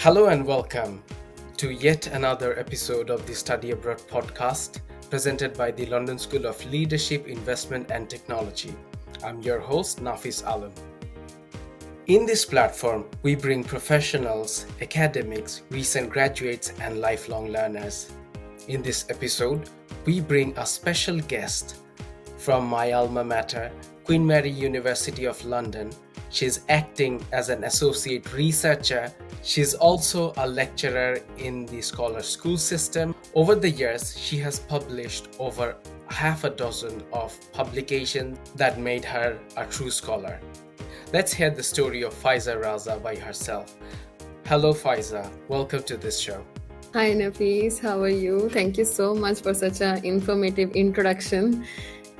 Hello and welcome to yet another episode of the Study Abroad podcast presented by the London School of Leadership, Investment and Technology. I'm your host, Nafis Alam. In this platform, we bring professionals, academics, recent graduates, and lifelong learners. In this episode, we bring a special guest from my alma mater, Queen Mary University of London. She's acting as an associate researcher. She's also a lecturer in the Scholar School system. Over the years, she has published over half a dozen of publications that made her a true scholar. Let's hear the story of Faiza Raza by herself. Hello, Faiza. Welcome to this show. Hi, Nafis. How are you? Thank you so much for such an informative introduction.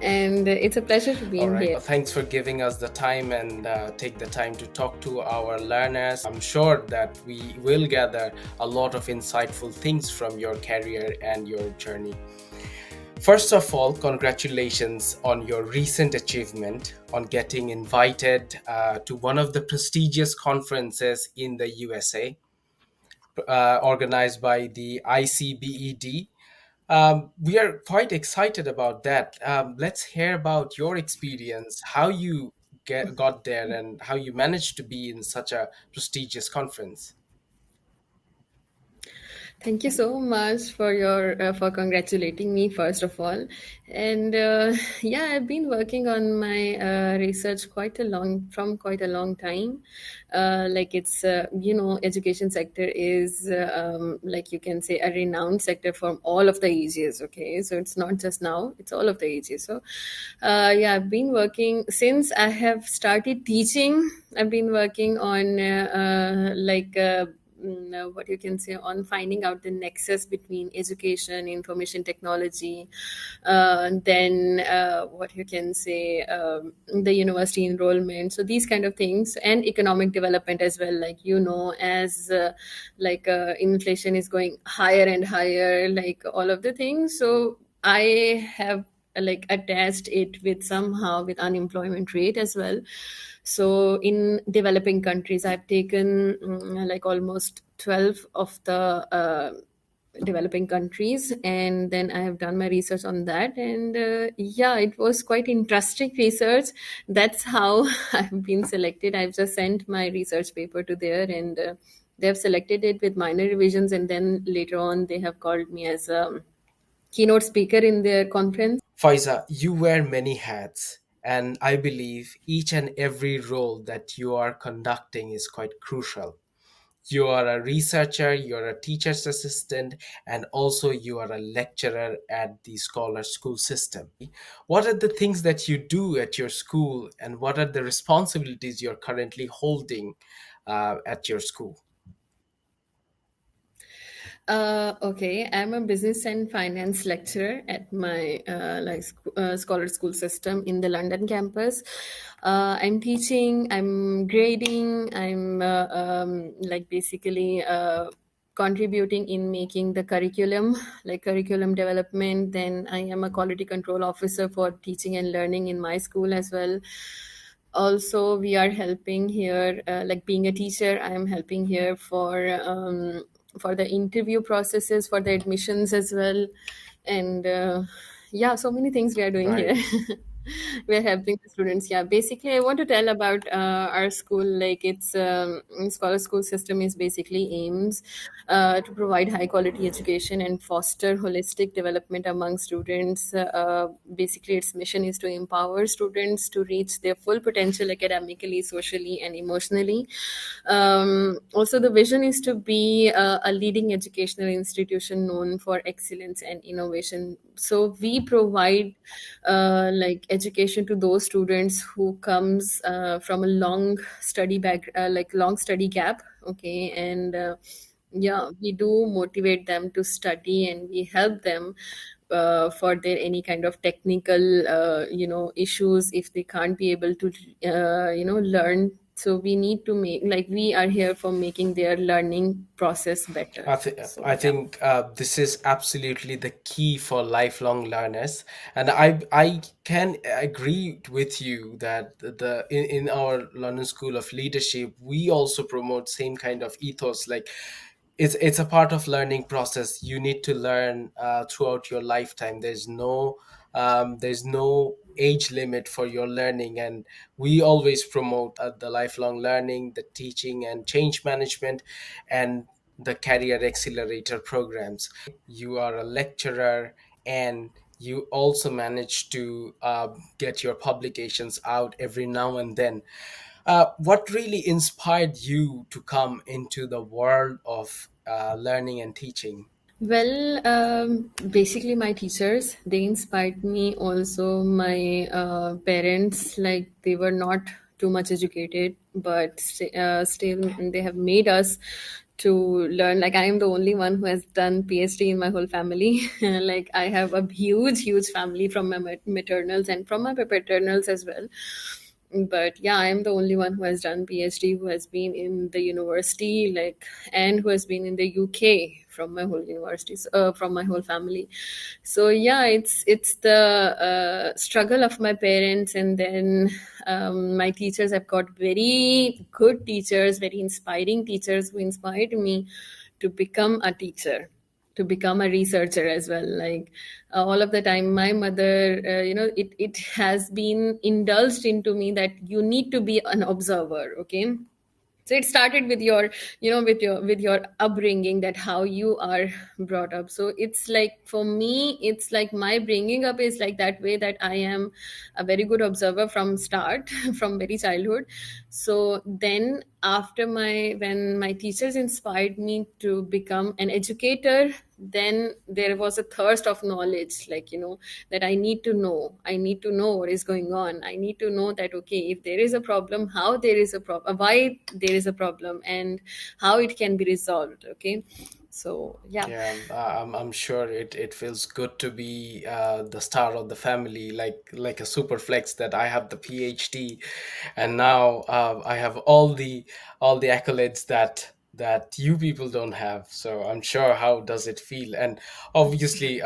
And it's a pleasure to be All right. here. Well, thanks for giving us the time and take the time to talk to our learners. I'm sure that we will gather a lot of insightful things from your career and your journey. First of all, congratulations on your recent achievement on getting invited to one of the prestigious conferences in the USA, organized by the ICBED. We are quite excited about that. Let's hear about your experience, how you got there, and how you managed to be in such a prestigious conference. Thank you so much for your for congratulating me first of all. And yeah, I've been working on my research quite a long time. Like it's education sector is like you can say a renowned sector from all of the ages. Okay, so it's not just now; it's all of the ages. So yeah, I've been working since I have started teaching. I've been working on what you can say on finding out the nexus between education, information technology, then what you can say the university enrollment, so these kind of things, and economic development as well, like as inflation is going higher and higher, like all of the things. So I have like attached it with somehow with unemployment rate as well. So in developing countries, I've taken like almost 12 of the developing countries, and then I have done my research on that. And yeah, it was quite interesting research. That's how I've been selected. I've just sent my research paper to there, and they have selected it with minor revisions, and then later on they have called me as a keynote speaker in their conference. Faiza, you wear many hats, and I believe each and every role that you are conducting is quite crucial. You are a researcher, you're a teacher's assistant, and also you are a lecturer at the Scholar School system. What are the things that you do at your school, and what are the responsibilities you're currently holding at your school? Okay, I'm a business and finance lecturer at my scholar school system in the London campus. I'm teaching, I'm grading, I'm like basically contributing in making the curriculum, like curriculum development. Then I am a quality control officer for teaching and learning in my school as well. Also, we are helping here, like being a teacher, I am helping here for the interview processes, for the admissions as well. And yeah, so many things we are doing Right. here. We are helping the students. Yeah, basically I want to tell about our school. Like it's scholar school system is basically aims to provide high quality education and foster holistic development among students. Basically its mission is to empower students to reach their full potential academically, socially and emotionally. Also, the vision is to be a leading educational institution known for excellence and innovation. So we provide like education to those students who comes from a long study long study gap. Okay, and yeah, we do motivate them to study, and we help them for their any kind of technical issues if they can't be able to learn So we need to make, like, we are here for making their learning process better. So I yeah. think this is absolutely the key for lifelong learners, and I can agree with you that in our London School of Leadership we also promote same kind of ethos. Like it's a part of learning process. You need to learn throughout your lifetime. There's no age limit for your learning, and we always promote the lifelong learning, the teaching and change management, and the career accelerator programs. You are a lecturer, and you also manage to get your publications out every now and then. What really inspired you to come into the world of learning and teaching? Well, basically, my teachers, they inspired me. Also, my parents, like, they were not too much educated, but still, they have made us to learn. Like, I am the only one who has done PhD in my whole family. Like, I have a huge, huge family from my maternals and from my paternals as well. But yeah, I am the only one who has done PhD, who has been in the university, like, and who has been in the UK from my whole universities, from my whole family. So yeah, it's the struggle of my parents, and then my teachers. I've got very good teachers, very inspiring teachers who inspired me to become a teacher, to become a researcher as well. Like, all of the time, my mother, it has been indulged into me that you need to be an observer. Okay, so it started with your, with your upbringing, that how you are brought up. So it's like, for me, it's like my bringing up is like that way, that I am a very good observer from start, from very childhood. So then, after my when my teachers inspired me to become an educator, then there was a thirst of knowledge, like, that I need to know what is going on. I need to know that, okay, if there is a problem, how there is a problem, why there is a problem, and how it can be resolved. Okay, so yeah. Yeah, I'm sure it feels good to be the star of the family, like a super flex that I have the PhD, and now I have all the accolades that you people don't have. So I'm sure how does it feel? And obviously,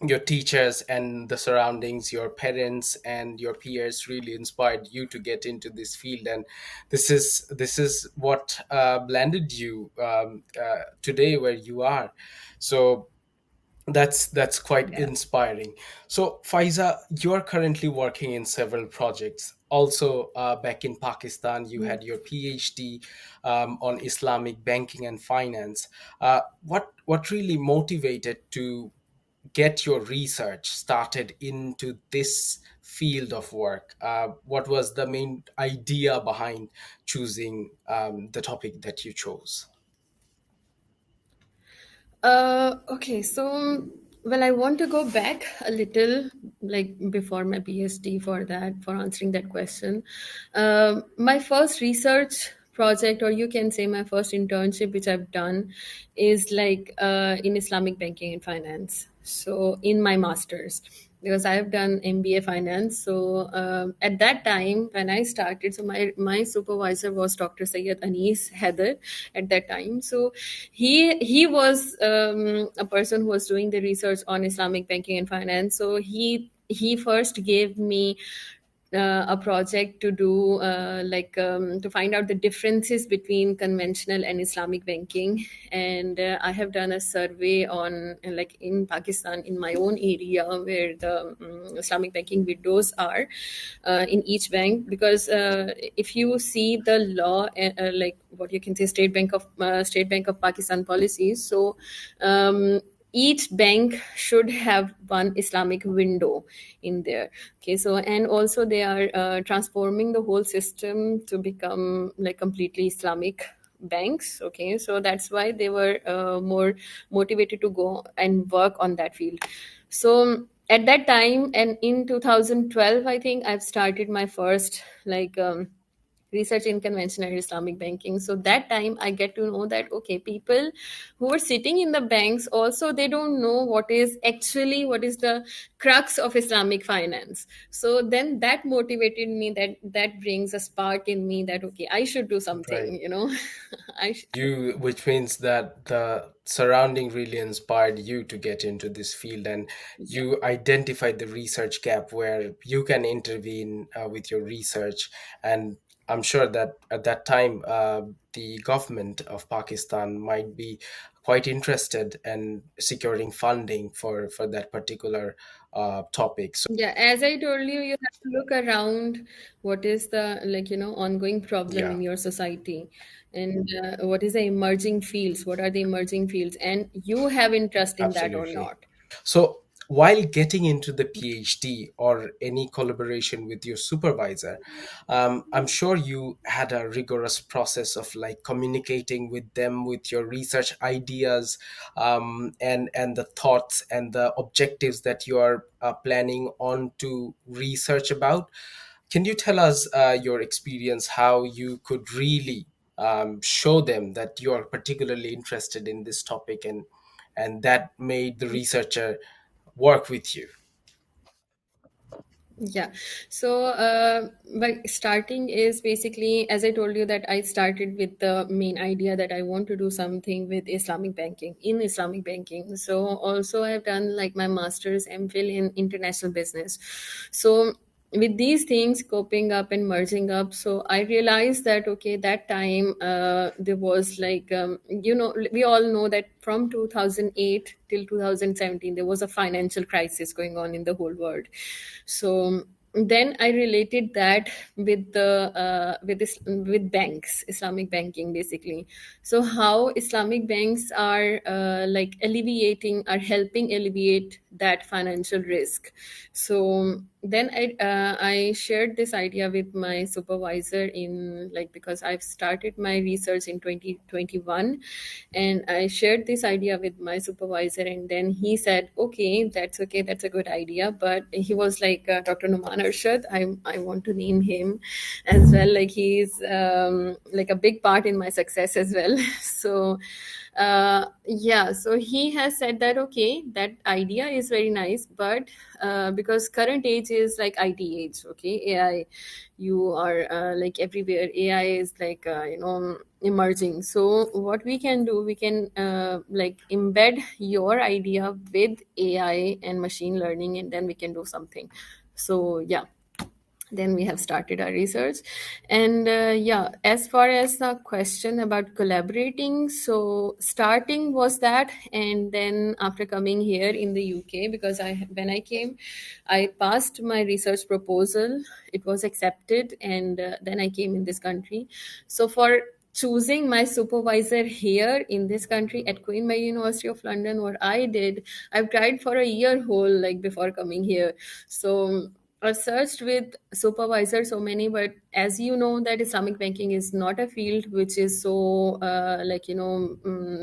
your teachers and the surroundings, your parents and your peers really inspired you to get into this field, and this is what landed you today where you are. So that's quite Yeah. inspiring. So Faiza, you're currently working in several projects. Also, back in Pakistan, you had your PhD on Islamic banking and finance. What really motivated to get your research started into this field of work? What was the main idea behind choosing the topic that you chose? Okay, so, well, I want to go back a little, like, before my PhD, for that, for answering that question. My first research project, or you can say my first internship, which I've done, is like in Islamic banking and finance. So in my master's, because I have done MBA finance. So at that time when I started, so my supervisor was Dr. Sayyid Anis Heather at that time. So he was a person who was doing the research on Islamic banking and finance. So he first gave me a project to do, to find out the differences between conventional and Islamic banking. And I have done a survey on, like, in Pakistan, in my own area, where the Islamic banking windows are in each bank. Because if you see the law, like, what you can say, State Bank of Pakistan policies. So each bank should have one Islamic window in there. Okay, so, and also they are transforming the whole system to become like completely Islamic banks. Okay, so that's why they were more motivated to go and work on that field. So at that time, and in 2012, I think I've started my first, like, research in conventional Islamic banking. So that time I get to know that okay, people who are sitting in the banks also, they don't know what is the crux of Islamic finance. So then that motivated me, that brings a spark in me that okay, I should do Right. something, Which means that the surrounding really inspired you to get into this field, and yeah. you identified the research gap where you can intervene with your research. And I'm sure that at that time, the government of Pakistan might be quite interested in securing funding for that particular topic. So Yeah, as I told you, you have to look around what is the ongoing problem yeah, in your society, and what is the emerging fields, what are the emerging fields, and you have interest in that or absolutely. not. So, while getting into the PhD or any collaboration with your supervisor, I'm sure you had a rigorous process of like communicating with them with your research ideas, and the thoughts and the objectives that you are planning on to research about. Can you tell us your experience, how you could really show them that you are particularly interested in this topic, and that made the researcher work with you? Yeah. So, but starting is basically, as I told you, that I started with the main idea that I want to do something with Islamic banking, in Islamic banking. So, also, I've done like my master's MPhil in international business. So, with these things coping up and merging up, so I realized that okay, that time there was like we all know that from 2008 till 2017 there was a financial crisis going on in the whole world. So then I related that with with banks, Islamic banking basically. So how Islamic banks are are helping alleviate that financial risk. So then I shared this idea with my supervisor in like, because I've started my research in 2021, and I shared this idea with my supervisor, and then he said okay, that's a good idea. But he was like, Dr. Numan Arshad, I want to name him as well, like he's like a big part in my success as well. So yeah, so he has said that okay, that idea is very nice, but because current age is like IT age, okay, AI, you are like everywhere, AI is like emerging. So what we can do, we can like embed your idea with AI and machine learning, and then we can do something. So yeah, then we have started our research. And yeah, as far as the question about collaborating, so starting was that, and then after coming here in the UK, because when I came, I passed my research proposal, it was accepted, and then I came in this country. So for choosing my supervisor here in this country at Queen Mary University of London, what I did, I've tried for a year whole, like before coming here. So I've searched with supervisors so many, but as you know, that Islamic banking is not a field which is so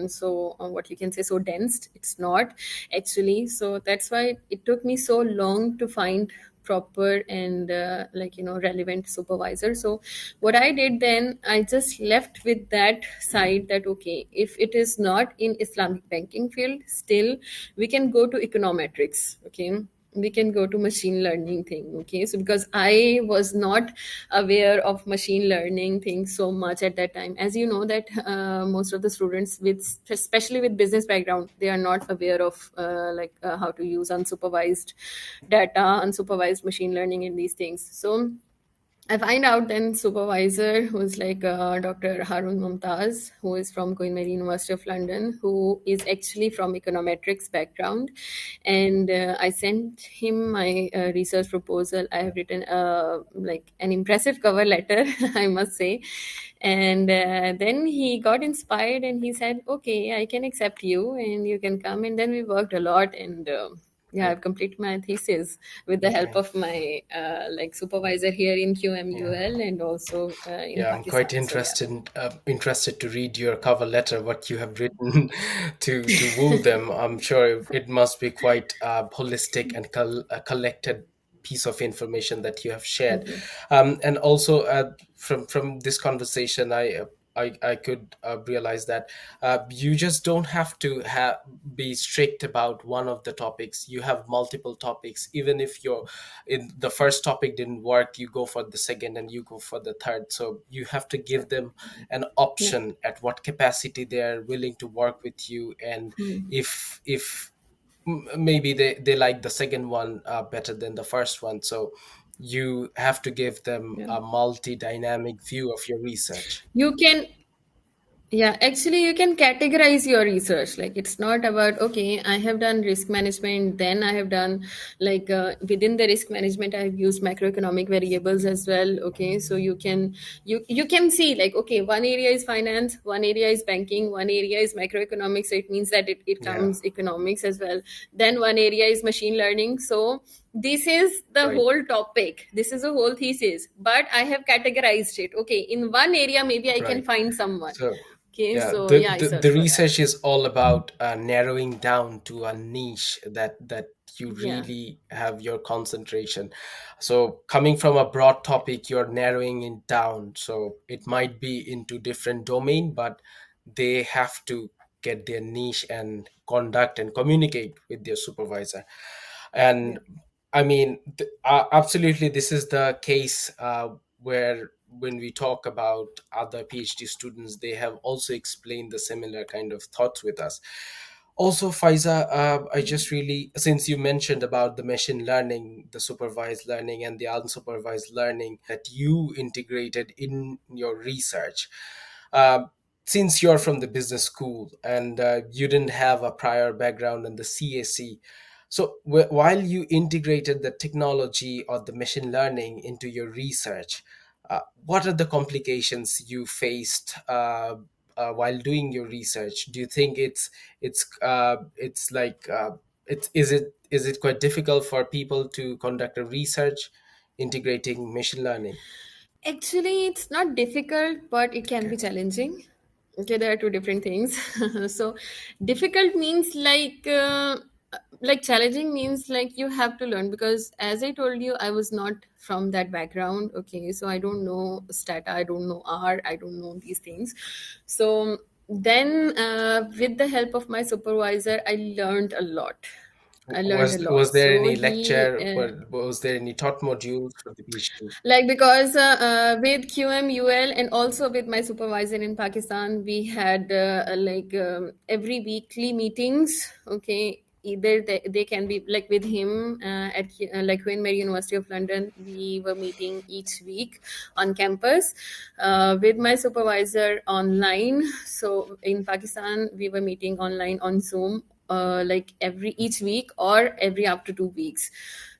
so what you can say, so dense. It's not actually. So that's why it took me so long to find proper and relevant supervisor. So what I did then, I just left with that side that okay, if it is not in Islamic banking field, still we can go to econometrics. Okay, we can go to machine learning thing. Okay, so because I was not aware of machine learning things so much at that time, as you know that most of the students with, especially with business background, they are not aware of how to use unsupervised data, unsupervised machine learning in these things. So I find out then supervisor who's like Dr. Harun Mumtaz, who is from Queen Mary University of London, who is actually from econometrics background, and I sent him my research proposal. I have written like an impressive cover letter, I must say, and then he got inspired and he said, "Okay, I can accept you, and you can come." And then we worked a lot, and yeah, Right. I've completed my thesis with the help Okay. of my like supervisor here in Yeah. QMUL and also in Yeah, I'm quite Pakistan. So yeah. interested to read your cover letter, what you have written to woo them. I'm sure it must be quite holistic and collected. piece of information that you have shared. Okay. And also, from this conversation, I could realize that you just don't have to be strict about one of the topics. You have multiple topics. Even if you're in the first topic didn't work, you go for the second and you go for the third. So you have to give them an Yeah. option at what capacity they are willing to work with you. And if maybe they like the second one better than the first one, so you have to give them Yeah. a multi-dynamic view of your research. You can Yeah, actually, you can categorize your research. Like, it's not about, okay, I have done risk management, then I have done, like, within the risk management, I have used macroeconomic variables as well. Okay, so you can see, like, okay, one area is finance, one area is banking, one area is macroeconomics. So it means that it Yeah, comes economics as well. Then one area is machine learning. So this is the right, whole topic. This is a whole thesis, but I have categorized it. Okay, in one area, maybe I can right. find someone. So Okay, yeah, so yeah, I the search for that. research is all about narrowing down to a niche that you Yeah, really have your concentration. So coming from a broad topic, you're narrowing it down. So it might be into different domain, but they have to get their niche and conduct and communicate with their supervisor. yeah, And I mean, absolutely, this is the case where when we talk about other PhD students, they have also explained the similar kind of thoughts with us. Also, Faiza, I just really, since you mentioned about the machine learning, the supervised learning, and the unsupervised learning that you integrated in your research, uh, since you're from the business school and you didn't have a prior background in the CAC, so while you integrated the technology or the machine learning into your research, what are the complications you faced while doing your research? Do you think it's like is it quite difficult for people to conduct a research integrating machine learning? actually, it's not difficult, but it can Okay. be challenging. Okay, there are two different things. So, difficult means like challenging means like you have to learn, because as I told you, I was not from that background. Okay, so I don't know stata, I don't know R, I don't know these things. So then, with the help of my supervisor, I learned a lot. I learned a Was lot. there So any he lecture? Was there any taught modules for the PhD? like, because with QMUL and also with my supervisor in Pakistan, we had every weekly meetings. Okay, either they can be like with him at like Queen Mary University of London. We were meeting each week on campus, with my supervisor online. So in Pakistan, we were meeting online on Zoom, like every each week or every after 2 weeks.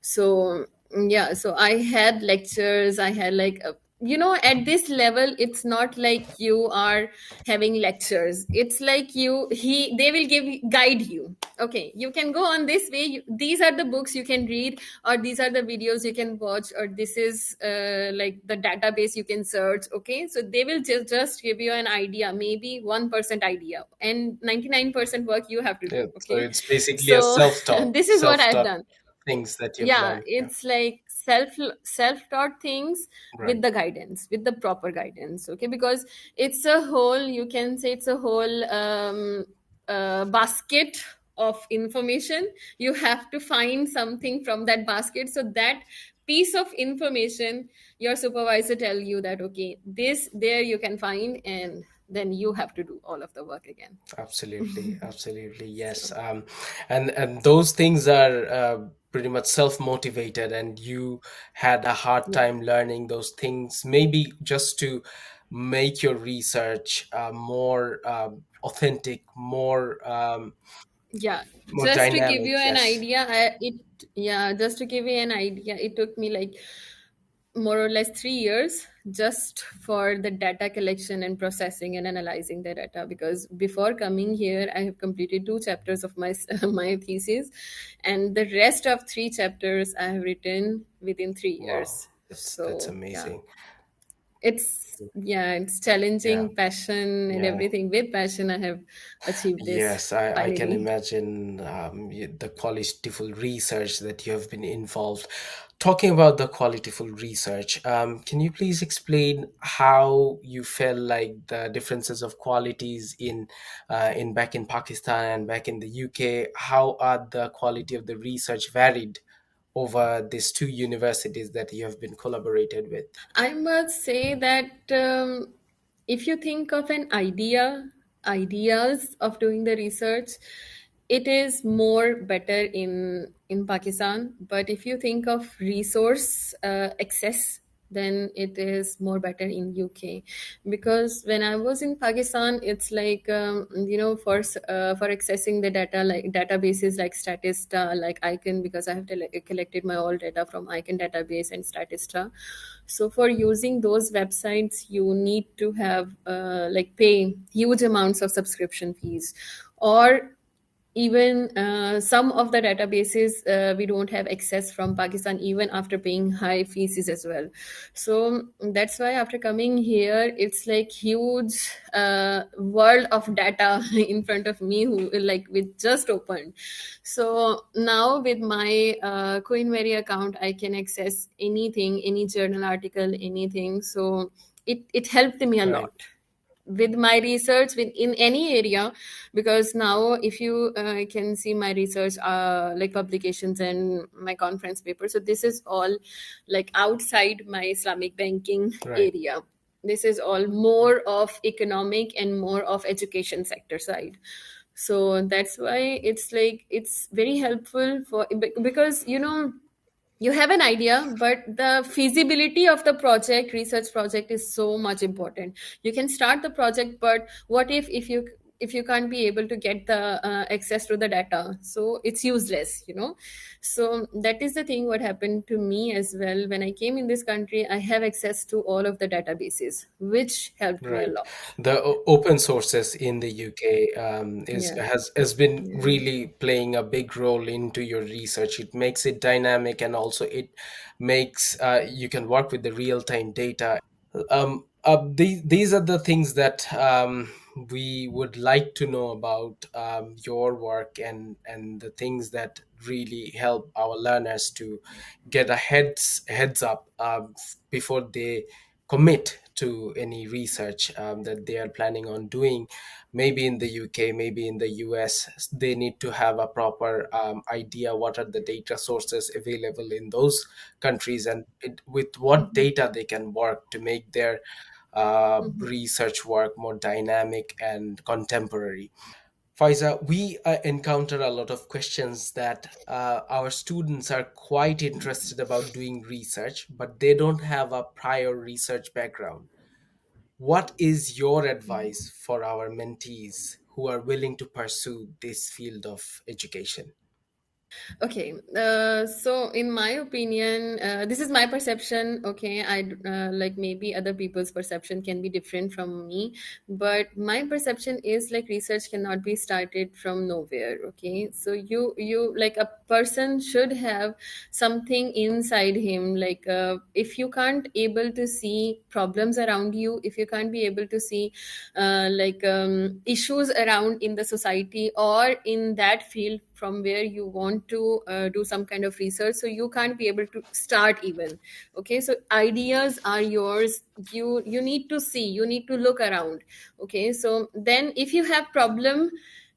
So yeah, so I had lectures, I had at this level, it's not like you are having lectures. It's like they will guide you. Okay, you can go on this way. These are the books you can read, or these are the videos you can watch, or this is like the database you can search. Okay, so they will just give you an idea, maybe 1% idea, and 99% work you have to Yeah, do. so Okay, it's basically a so self-taught, this is what I've self-taught done. things that you've Yeah, learned. Yeah, it's like self-taught things with right. the guidance, with the proper guidance. Okay, because it's a whole, you can say it's a whole basket of information. You have to find something from that basket, so that piece of information, your supervisor tell you that, okay, this there you can find, and then you have to do all of the work again. Absolutely, absolutely, yes. So And those things are pretty much self-motivated, and you had a hard yeah, time learning those things, maybe just to make your research more authentic, yeah, more just to give dynamic. you an Yes. idea, just to give you an idea, it took me like more or less 3 years just for the data collection and processing and analyzing the data, because before coming here I have completed 2 chapters of my my thesis, and the rest of 3 chapters I have written within three Wow, years that's So yeah, amazing. it's Yeah, challenging, passion and yeah. everything. With passion I have achieved this Yes, I can finally. imagine the qualitative research that you have been involved. Talking about the qualityful research, can you please explain how you felt like the differences of qualities in back in Pakistan and back in the UK? How are the quality of the research varied over these two universities that you have been collaborated with? I must say that if you think of an ideas of doing the research, it is more better in Pakistan. But if you think of resource access, then it is more better in UK. Because when I was in Pakistan, it's like for accessing the data, like databases like Statista, like Icon, because I have collected my all data from Icon database and Statista. So for using those websites, you need to have like pay huge amounts of subscription fees, or even some of the databases we don't have access from Pakistan even after paying high fees as well. So that's why after coming here, it's like huge world of data in front of me, who like with just opened. So now with my Queen Mary account, I can access anything, any journal article, anything. So it helped me a Right, lot with my research in any area, because now if you can see my research like publications and my conference paper, so this is all like outside my Islamic banking right. area. This is all more of economic and more of education sector side. So that's why it's like it's very helpful for, because you have an idea, but the feasibility of the project, research project, is so much important. You can start the project, but what if you can't be able to get the access to the data, so it's useless. So that is the thing what happened to me as well. When I came in this country, I have access to all of the databases, which helped me a Right. lot. The open sources in the UK is Yeah, has been yeah. really playing a big role into your research. It makes it dynamic, and also it makes you can work with the real time data. These are the things that we would like to know about your work, and the things that really help our learners to get a heads up before they commit to any research that they are planning on doing. Maybe in the UK, maybe in the US, they need to have a proper idea what are the data sources available in those countries, and with what Mhm. data they can work to make their Mhm. research work more dynamic and contemporary. Faiza, we encounter a lot of questions that our students are quite interested about doing research, but they don't have a prior research background. What is your advice for our mentees who are willing to pursue this field of education? Okay, so in my opinion, this is my perception. Okay, I like maybe other people's perception can be different from me, but my perception is like research cannot be started from nowhere. Okay, so you like a person should have something inside him. Like if you can't able to see problems around you, if you can't be able to see issues around in the society or in that field from where you want to do some kind of research, so you can't be able to start even. Okay, so ideas are yours. You need to see, you need to look around. Okay, so then if you have problem,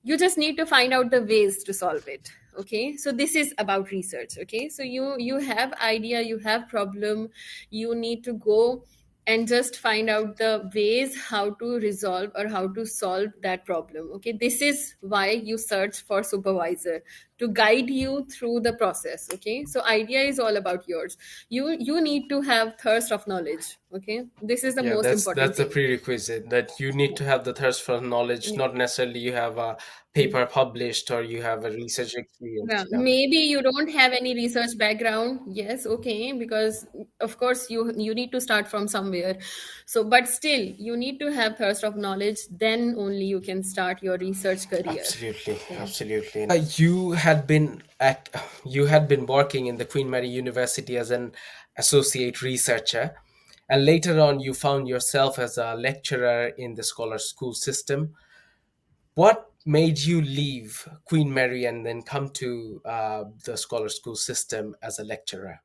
you just need to find out the ways to solve it. Okay, so this is about research. Okay, so you have idea, you have problem, you need to go and just find out the ways how to resolve or how to solve that problem. Okay, this is why you search for supervisor to guide you through the process. Okay, so idea is all about yours. You need to have thirst of knowledge. Okay, this is the Yeah, most important that's the thing. prerequisite, that you need to have the thirst for knowledge, Yeah. not necessarily you have a paper published or you have a research Yeah, experience. Yeah, maybe you don't have any research background. Yes, okay, because of course you need to start from somewhere. So, but still, you need to have thirst of knowledge. Then only you can start your research career. absolutely, Okay. absolutely. You had been working in the Queen Mary University as an associate researcher, and later on you found yourself as a lecturer in the scholar school system. What made you leave Queen Mary and then come to the scholar school system as a lecturer?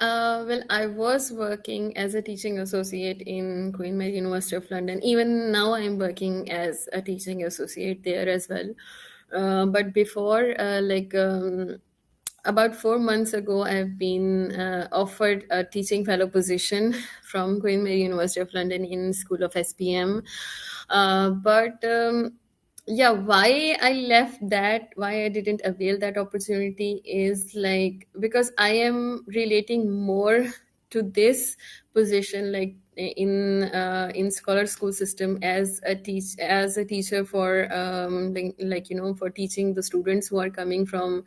Well, I was working as a teaching associate in Queen Mary University of London. Even now, I am working as a teaching associate there as well. But before, about 4 months ago, I've been offered a teaching fellow position from Queen Mary University of London in School of SPM. But yeah, why I left that, why I didn't avail that opportunity is like because I am relating more to this position, like in scholar school system as a teacher for for teaching the students who are coming from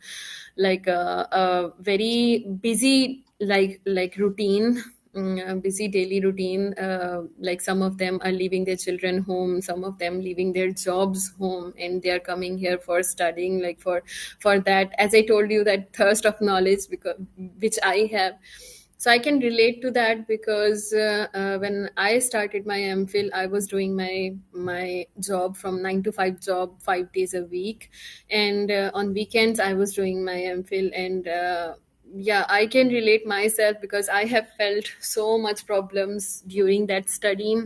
like a very busy routine, a busy daily routine. Like some of them are leaving their children home, some of them leaving their jobs home, and they are coming here for studying, like for that, as I told you, that thirst of knowledge, because which I have. So I can relate to that because when I started my MPhil, I was doing my job from 9 to 5 job 5 days a week, and on weekends I was doing my MPhil. And yeah, I can relate myself because I have felt so much problems during that study.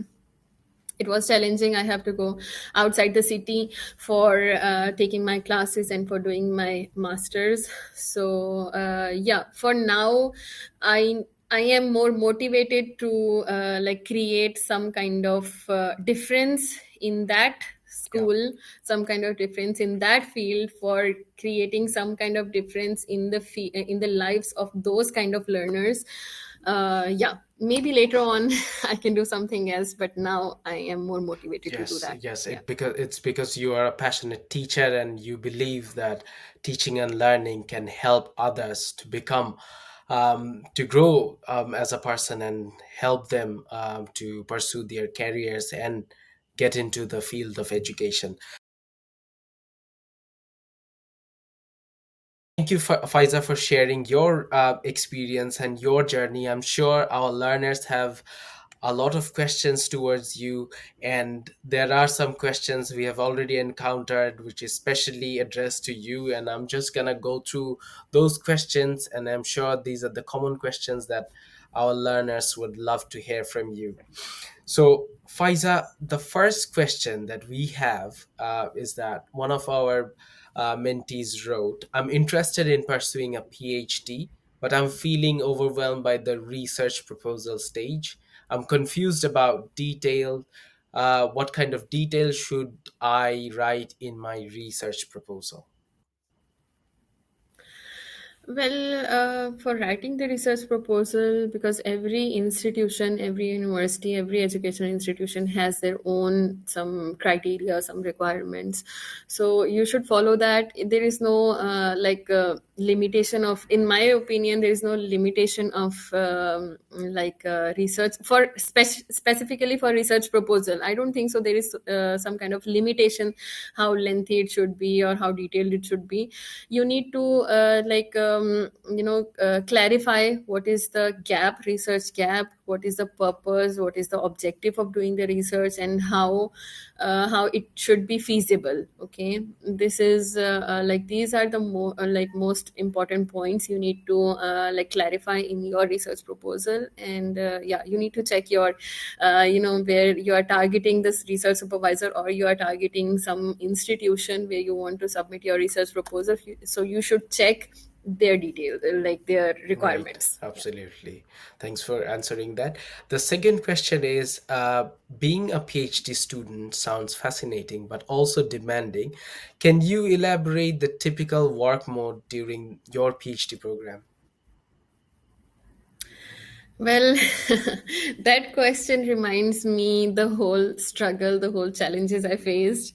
It was challenging. I have to go outside the city for taking my classes and for doing my masters. So yeah, for now, I am more motivated to create some kind of difference in that Yeah. school, some kind of difference in that field, for creating some kind of difference in in the lives of those kind of learners. Yeah, maybe later on I can do something else, but now I am more motivated to do Yes, that. yes. Yeah. It's because you are a passionate teacher and you believe that teaching and learning can help others to become, to grow as a person and help them to pursue their careers and get into the field of education. Thank you, Faiza, for sharing your experience and your journey. I'm sure our learners have a lot of questions towards you, and there are some questions we have already encountered, which is specially addressed to you. And I'm just gonna go through those questions, and I'm sure these are the common questions that our learners would love to hear from you. So, Faiza, the first question that we have is that one of our mentees wrote, I'm interested in pursuing a PhD, but I'm feeling overwhelmed by the research proposal stage. I'm confused about detail. What kind of detail should I write in my research proposal? Well, for writing the research proposal, because every institution, every university, every educational institution has their own some criteria, some requirements. So you should follow that. There is no limitation of, in my opinion, there is no limitation of research for specifically for research proposal. I don't think so. There is some kind of limitation how lengthy it should be or how detailed it should be. You need to clarify what is the gap, research gap, what is the purpose, what is the objective of doing the research, and how it should be feasible. Okay, this is these are the most important points you need to clarify in your research proposal. And yeah, you need to check your where you are targeting this research supervisor, or you are targeting some institution where you want to submit your research proposal. So you should check their details, like their Right, requirements. Yeah. absolutely. Thanks for answering that. The second question is, being a PhD student sounds fascinating but also demanding. Can you elaborate the typical work mode during your PhD program? Well, that question reminds me the whole struggle, the whole challenges I faced.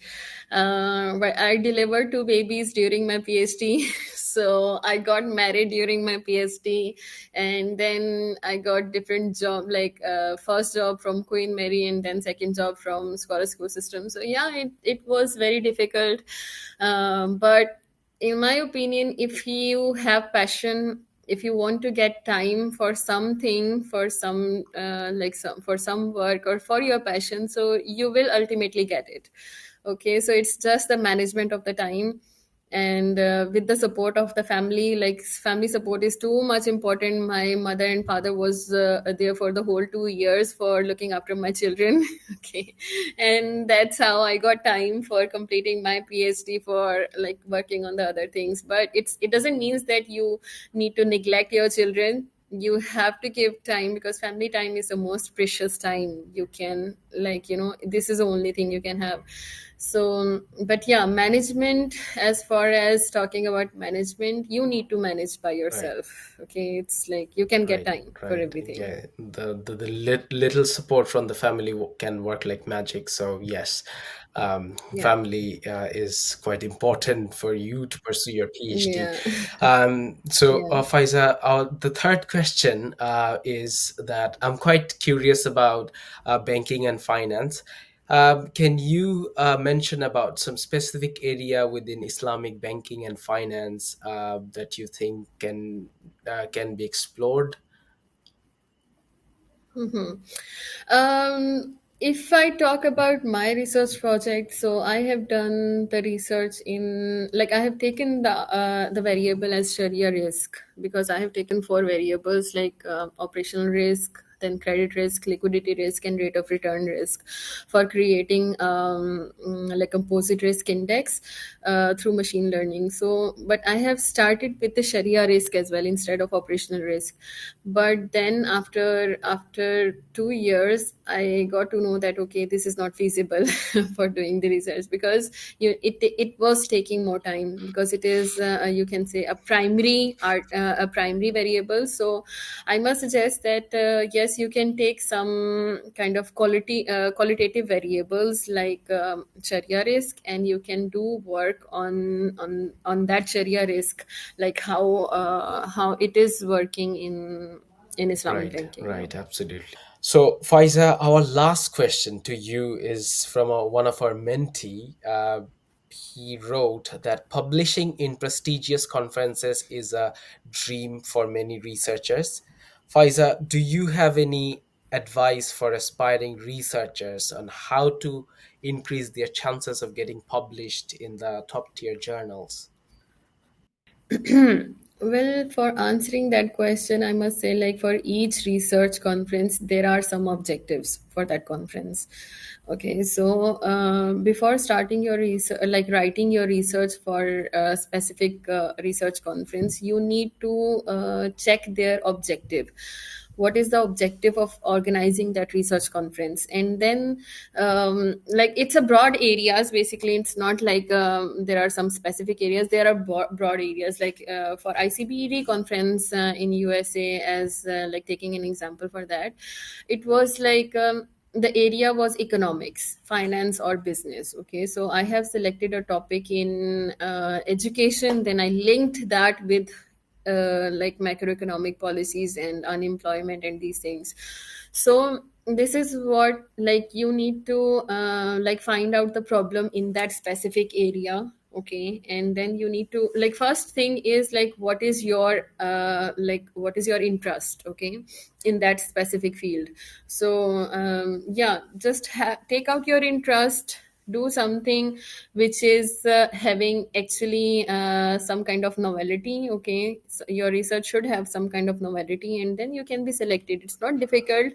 But I delivered two babies during my PhD. So I got married during my PhD, and then I got different job, like first job from Queen Mary, and then second job from Scholar School System. So yeah, it was very difficult. But in my opinion, if you have passion, if you want to get time for something, for some for some work or for your passion, so you will ultimately get it. Okay, so it's just the management of the time. and with the support of the family, like family support is too much important. My mother and father was there for the whole 2 years for looking after my children. Okay, and that's how I got time for completing my PhD, for like working on the other things. But it doesn't mean that you need to neglect your children. You have to give time, because family time is the most precious time you can, like, this is the only thing you can have. So, but yeah, management, as far as talking about management, you need to manage by Right. yourself. Okay, it's like you can get Right, time for right. everything. Yeah, little support from the family can work like magic. So yes, Yeah, family is quite important for you to pursue your PhD. yeah. Yeah. Faiza, the third question is that I'm quite curious about banking and finance. Can you mention about some specific area within Islamic banking and finance that you think can be explored? Mhm. If I talk about my research project, so I have done the research in, like, I have taken the variable as Sharia risk, because I have taken four variables, like operational risk, then credit risk, liquidity risk, and rate of return risk, for creating like composite risk index through machine learning. So, but I have started with the Sharia risk as well instead of operational risk. But then after 2 years, I got to know that okay, this is not feasible for doing the research, because it was taking more time, because it is you can say a primary art a primary variable. So I must suggest that yes, you can take some kind of qualitative variables like Sharia risk, and you can do work on that Sharia risk, like how it is working in Islamic Right, banking. Yeah. right, absolutely. So, Faiza, our last question to you is from one of our mentee. He wrote that publishing in prestigious conferences is a dream for many researchers. Faiza, do you have any advice for aspiring researchers on how to increase their chances of getting published in the top tier journals? Well, for answering that question, I must say, like, for each research conference, there are some objectives for that conference. Okay, so before starting your research, like writing your research for a specific research conference, you need to check their objective. What is the objective of organizing that research conference? And then like, it's a broad areas, basically. It's not like there are some specific areas. There are broad areas, like for ICBED conference in USA, as like taking an example for that, it was like the area was economics, finance, or business. Okay, so I have selected a topic in education, then I linked that with like macroeconomic policies and unemployment and these things. So this is what, like, you need to like find out the problem in that specific area. Okay, and then you need to, like, first thing is, like, what is your like, what is your interest, okay, in that specific field. So yeah, just take out your interest, do something which is having actually some kind of novelty. Okay, so your research should have some kind of novelty, and then you can be selected. It's not difficult,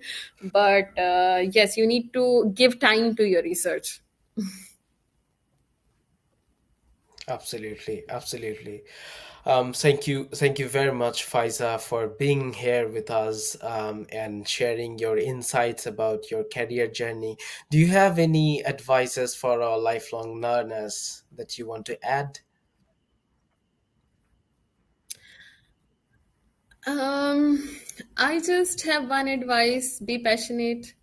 but yes, you need to give time to your research. Absolutely, absolutely. Thank you very much, Faiza, for being here with us and sharing your insights about your career journey. Do you have any advices for our lifelong learners that you want to add? Um, I just have one advice: be passionate.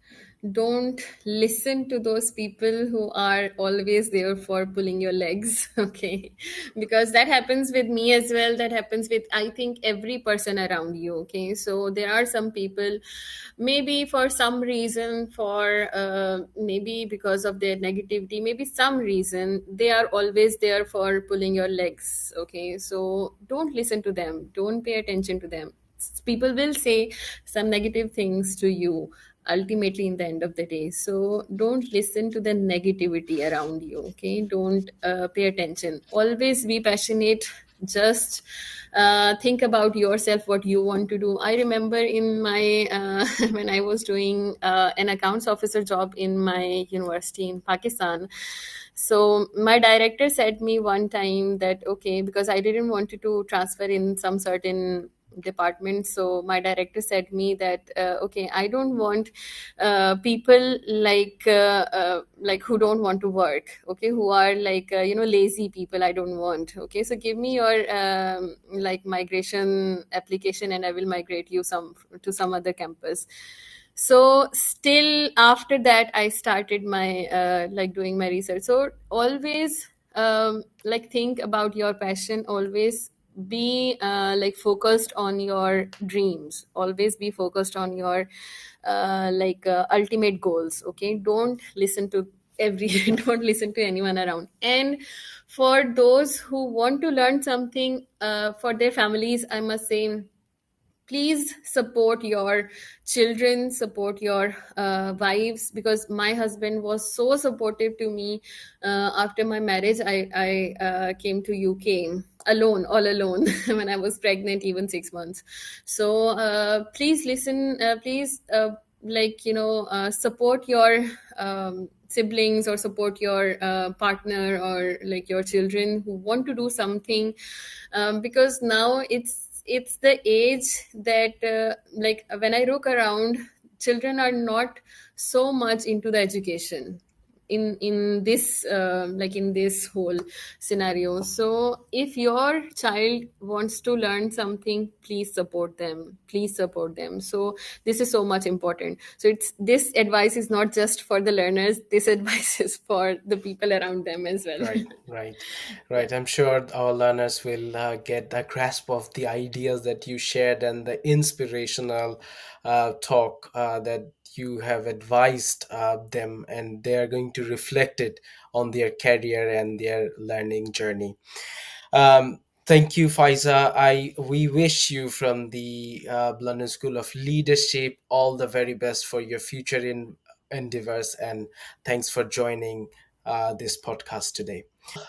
Don't listen to those people who are always there for pulling your legs. Okay, because that happens with me as well. That happens with, I think, every person around you. Okay, so there are some people, maybe for some reason, for maybe because of their negativity, maybe some reason, they are always there for pulling your legs. Okay, so don't listen to them, don't pay attention to them. People will say some negative things to you, ultimately in the end of the day. So don't listen to the negativity around you. Okay, don't pay attention. Always be passionate. Just think about yourself, what you want to do. I remember in my when I was doing an accounts officer job in my university in Pakistan. So my director said me one time that, okay, because I didn't want to transfer in some certain department. So my director said me that, okay, I don't want people like who don't want to work, okay, who are like lazy people. I don't want. Okay, so give me your like migration application and I will migrate you some to some other campus. So still after that I started my like doing my research. So always like think about your passion. Always be like focused on your dreams. Always be focused on your ultimate goals. Okay, don't listen to every don't listen to anyone around. And for those who want to learn something for their families, I must say, please support your children, support your wives, because my husband was so supportive to me. After my marriage, I came to UK alone, all alone, when I was pregnant, even 6 months. So please listen, please support your siblings, or support your partner, or like your children who want to do something, because now it's the age that like when I look around, children are not so much into the education in this in this whole scenario. So if your child wants to learn something, please support them, please support them. So this is so much important. So it's, this advice is not just for the learners, this advice is for the people around them as well. Right, right, Yeah. right. I'm sure our learners will get a grasp of the ideas that you shared and the inspirational talk that you have advised them, and they are going to reflect it on their career and their learning journey. Thank you, Faiza. We wish you from the London School of Leadership all the very best for your future endeavors, and thanks for joining this podcast today.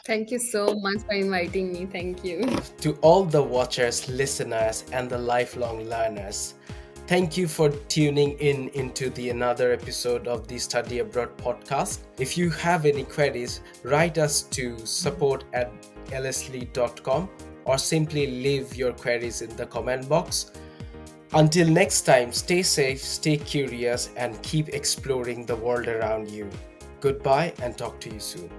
Thank you so much for inviting me. Thank you. To all the watchers, listeners, and the lifelong learners, thank you for tuning in into the another episode of the Study Abroad podcast. If you have any queries, write us to support@lslead.com, or simply leave your queries in the comment box. Until next time, stay safe, stay curious, and keep exploring the world around you. Goodbye and talk to you soon.